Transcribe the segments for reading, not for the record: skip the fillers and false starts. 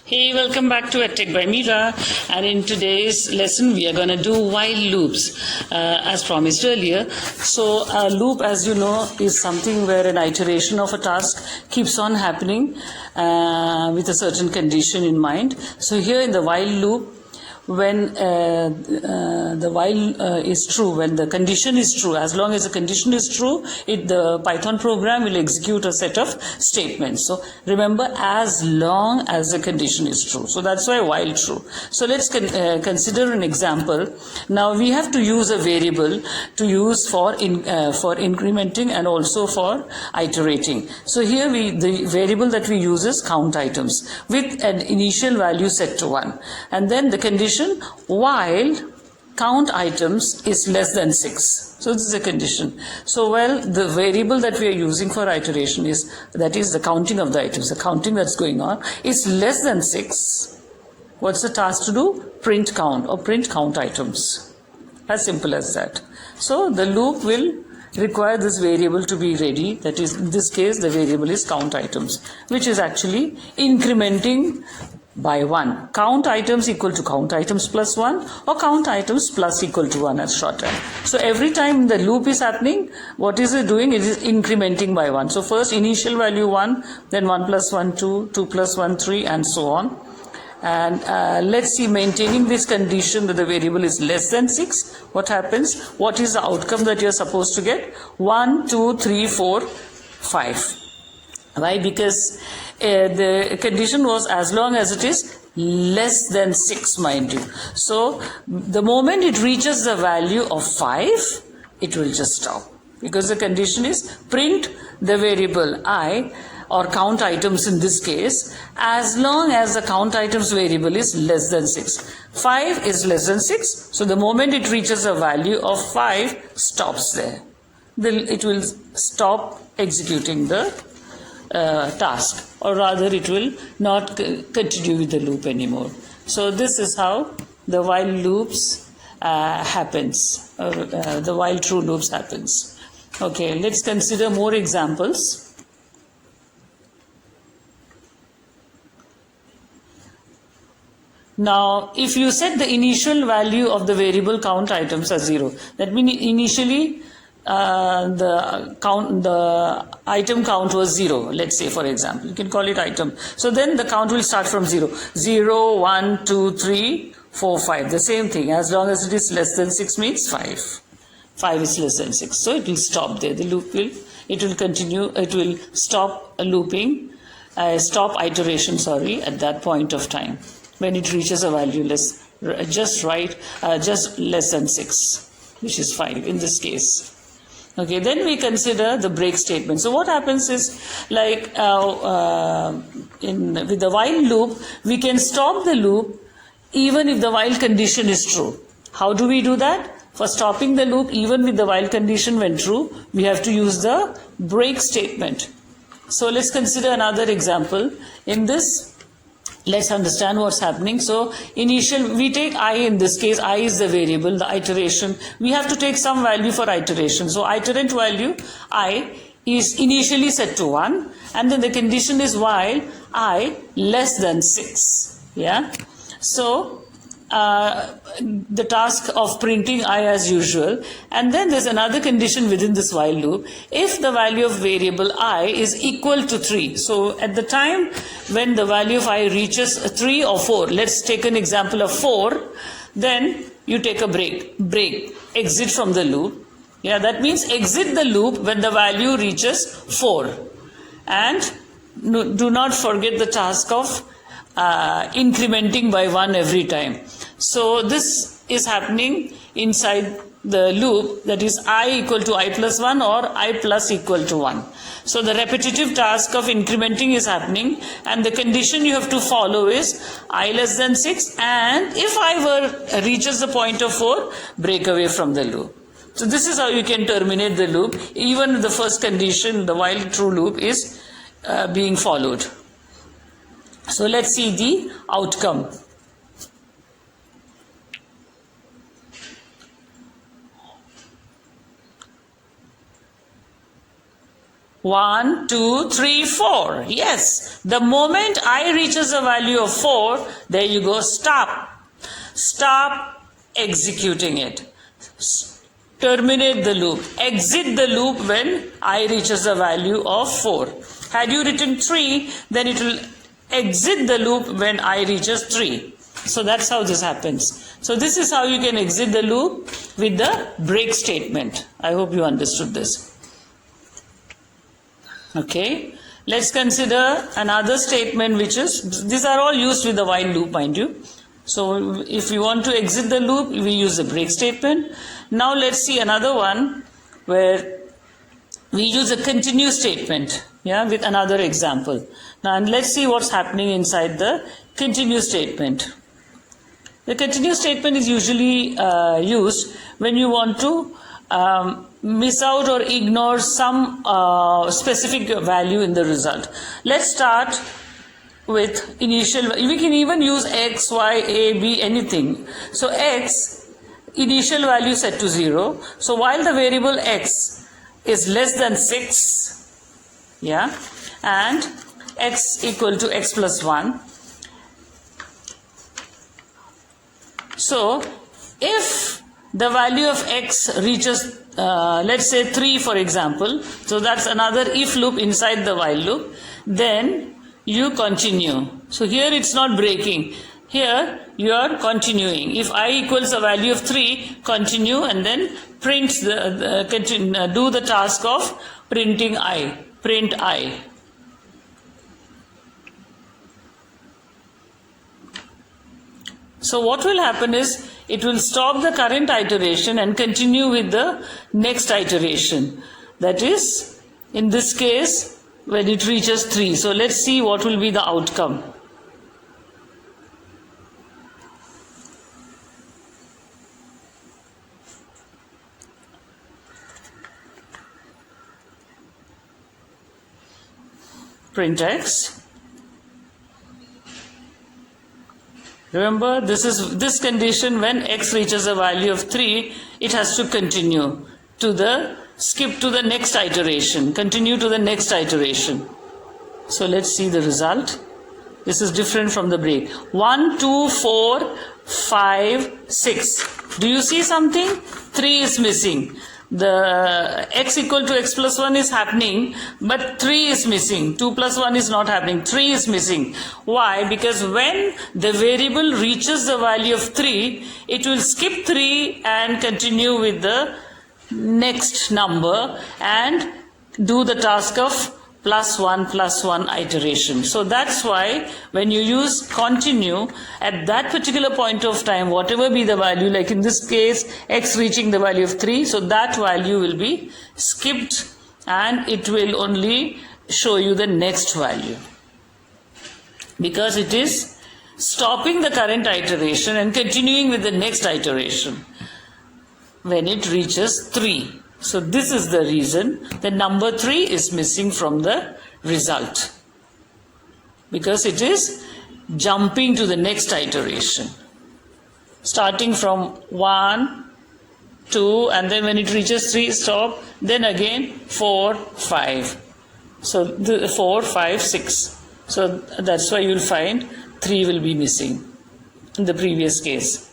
Hey, welcome back to edtech by Meera, and in today's lesson we are going to do while loops as promised earlier. So a loop, as you know, is something where an iteration of a task keeps on happening with a certain condition in mind. So here in the while loop, when the while is true, when the condition is true, as long as the condition is true, the Python program will execute a set of statements. So remember, as long as the condition is true. So that's why while true. So let's consider an example. Now we have to use a variable to use for incrementing and also for iterating. So here the variable that we use is count items with an initial value set to 1, and then the condition while count items is less than 6. So this is a condition. So the variable that we are using for iteration is the counting of the items, the counting that's going on is less than 6. What's the task to do? Print count or print count items. As simple as that. So the loop will require this variable to be ready. That is, in this case, the variable is count items, which is actually incrementing by 1. Count items equal to count items plus 1, or count items plus equal to 1 as shorthand. So every time the loop is happening, what is it doing? It is incrementing by 1. So first initial value 1, then 1 plus 1 2, 2 plus 1 3, and so on. And let's see, maintaining this condition that the variable is less than 6, what happens? What is the outcome that you're supposed to get? 1 2 3 4 5. Why? Because the condition was as long as it is less than 6, mind you. So the moment it reaches the value of 5, it will just stop, because the condition is print the variable I, or count items in this case, as long as the count items variable is less than 6. 5 is less than 6, so the moment it reaches a value of 5, stops there. It will stop executing the task, or rather it will not continue with the loop anymore. So this is how the while loops happens, or the while true loops happens. Okay, let's consider more examples. Now, if you set the initial value of the variable count items as 0, that means initially the item count was 0, let's say, for example. You can call it item. So then the count will start from 0. 0, 1, 2, 3, 4, 5. The same thing. As long as it is less than 6 means 5. 5 is less than 6. So it will stop there. The loop will continue. It will stop looping, stop iteration, at that point of time, when it reaches a value just less than 6, which is 5 in this case. Okay, then we consider the break statement. So what happens is, like with the while loop, we can stop the loop even if the while condition is true. How do we do that? For stopping the loop even with the while condition when true, we have to use the break statement. So let's consider another example. In this, let's understand what's happening. So we take I, in this case, I is the variable, the iteration. We have to take some value for iteration. So iterant value, I, is initially set to 1, and then the condition is while I less than 6. Yeah. So the task of printing I as usual, and then there's another condition within this while loop. If the value of variable I is equal to 3, so at the time when the value of I reaches 3 or 4, let's take an example of 4, then you take a break, exit from the loop. Yeah, that means exit the loop when the value reaches 4, and do not forget the task of incrementing by 1 every time. So this is happening inside the loop, that is I equal to I plus 1 or I plus equal to 1. So the repetitive task of incrementing is happening, and the condition you have to follow is I less than 6, and if I reaches the point of 4, break away from the loop. So this is how you can terminate the loop, even if the first condition, the while true loop, is being followed. So let's see the outcome. 1, 2, 3, 4. Yes, the moment I reaches a value of 4, there you go, stop. Stop executing it. Terminate the loop. Exit the loop when I reaches a value of 4. Had you written 3, then it will exit the loop when I reaches 3. So that's how this happens. So this is how you can exit the loop with the break statement. I hope you understood this. Okay, let's consider another statement which is, these are all used with the while loop, mind you. So if you want to exit the loop, we use the break statement. Now let's see another one where we use a continue statement, with another example. Now and let's see what's happening inside the continue statement. The continue statement is usually used when you want to miss out or ignore some specific value in the result. Let's start with initial. We can even use x, y, a, b, anything. So x, initial value set to 0. So while the variable x is less than 6, and x equal to x plus 1. So if the value of x reaches, let's say 3 for example, so that's another if loop inside the while loop, then you continue. So here it's not breaking. Here you are continuing. If I equals a value of 3, continue and then print do the task of printing I. Print I. So what will happen is it will stop the current iteration and continue with the next iteration. That is, in this case, when it reaches 3. So let's see what will be the outcome. Print x. Remember, this condition, when x reaches a value of 3, it has to continue to skip to the next iteration, continue to the next iteration. So let's see the result. This is different from the break. 1, 2, 4, 5, 6. Do you see something? 3 is missing. The x equal to x plus 1 is happening, but 3 is missing. 2 plus 1 is not happening. 3 is missing. Why? Because when the variable reaches the value of 3, it will skip 3 and continue with the next number and do the task of plus 1 iteration. So that's why when you use continue, at that particular point of time, whatever be the value, like in this case, x reaching the value of 3, so that value will be skipped and it will only show you the next value. Because it is stopping the current iteration and continuing with the next iteration when it reaches 3. So this is the reason the number 3 is missing from the result, because it is jumping to the next iteration, starting from 1, 2, and then when it reaches 3, stop, then again 4, 5. So the 4, 5, 6. So that's why you'll find 3 will be missing in the previous case.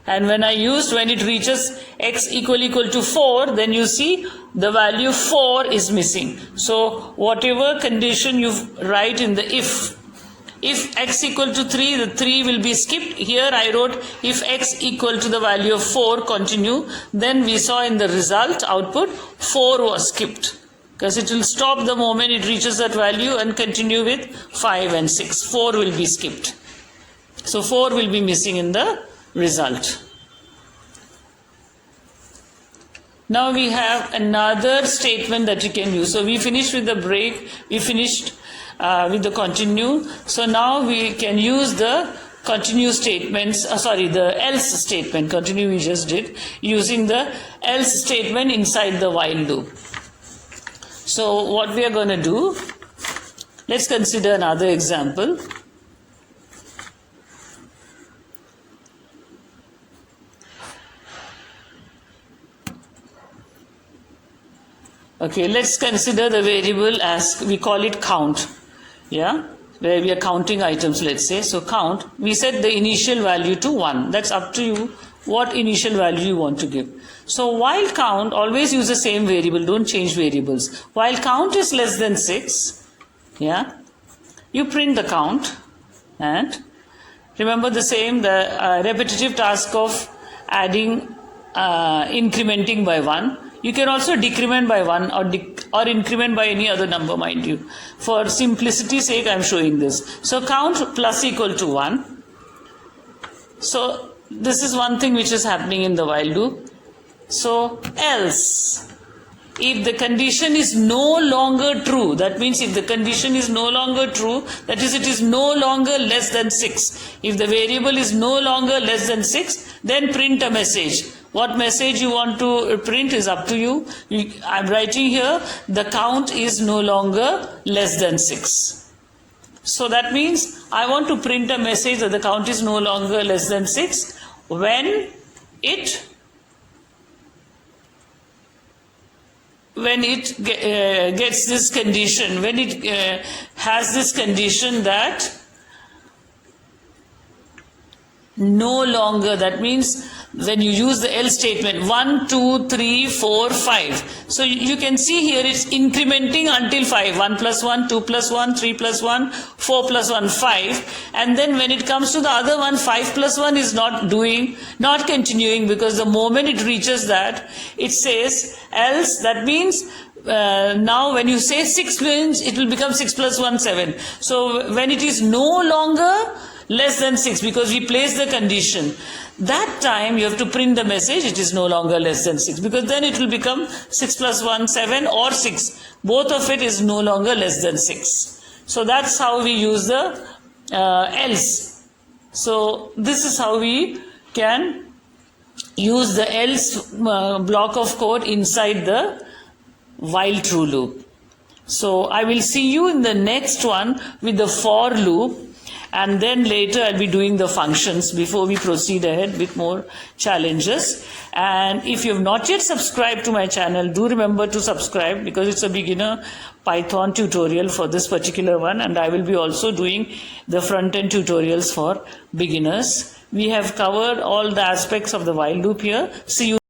And when it reaches x equal to 4, then you see the value 4 is missing. So whatever condition you write in the if x equal to 3, the 3 will be skipped. Here I wrote if x equal to the value of 4, continue. Then we saw in the result output 4 was skipped, because it will stop the moment it reaches that value and continue with 5 and 6. 4 will be skipped. So 4 will be missing in the result. Now we have another statement that you can use. So we finished with the break, we finished with the continue. So now we can use the continue statements, the else statement, continue we just did, using the else statement inside the while loop. So what we are going to do, let's consider another example. Okay, let's consider the variable as, we call it count. Yeah, where we are counting items, let's say. So count, we set the initial value to 1. That's up to you what initial value you want to give. So while count, always use the same variable, don't change variables. While count is less than 6, yeah, you print the count, and remember the same, the repetitive task of adding, incrementing by 1. You can also decrement by 1 or increment by any other number, mind you. For simplicity's sake, I am showing this. So count plus equal to 1. So this is one thing which is happening in the while loop. So else, if the condition is no longer true, that means if the condition is no longer true, that is, it is no longer less than 6. If the variable is no longer less than 6, then print a message. What message you want to print is up to you. I'm writing here, the count is no longer less than 6. So that means I want to print a message that the count is no longer less than 6 when it gets this condition, when it has this condition that no longer, that means when you use the else statement, 1, 2, 3, 4, 5. So you can see here it's incrementing until 5. 1 plus 1, 2 plus 1, 3 plus 1, 4 plus 1, 5. And then when it comes to the other one, 5 plus 1 is not continuing, because the moment it reaches that, it says else. That means now when you say 6 means it will become 6 plus 1, 7. So when it is no longer less than 6, because we place the condition, that time you have to print the message it is no longer less than 6, because then it will become 6 plus 1, 7 or 6. Both of it is no longer less than 6. So that's how we use the else. So this is how we can use the else block of code inside the while true loop. So I will see you in the next one with the for loop. And then later I'll be doing the functions before we proceed ahead with more challenges. And if you have not yet subscribed to my channel, do remember to subscribe, because it's a beginner Python tutorial for this particular one. And I will be also doing the front-end tutorials for beginners. We have covered all the aspects of the while loop here. See you.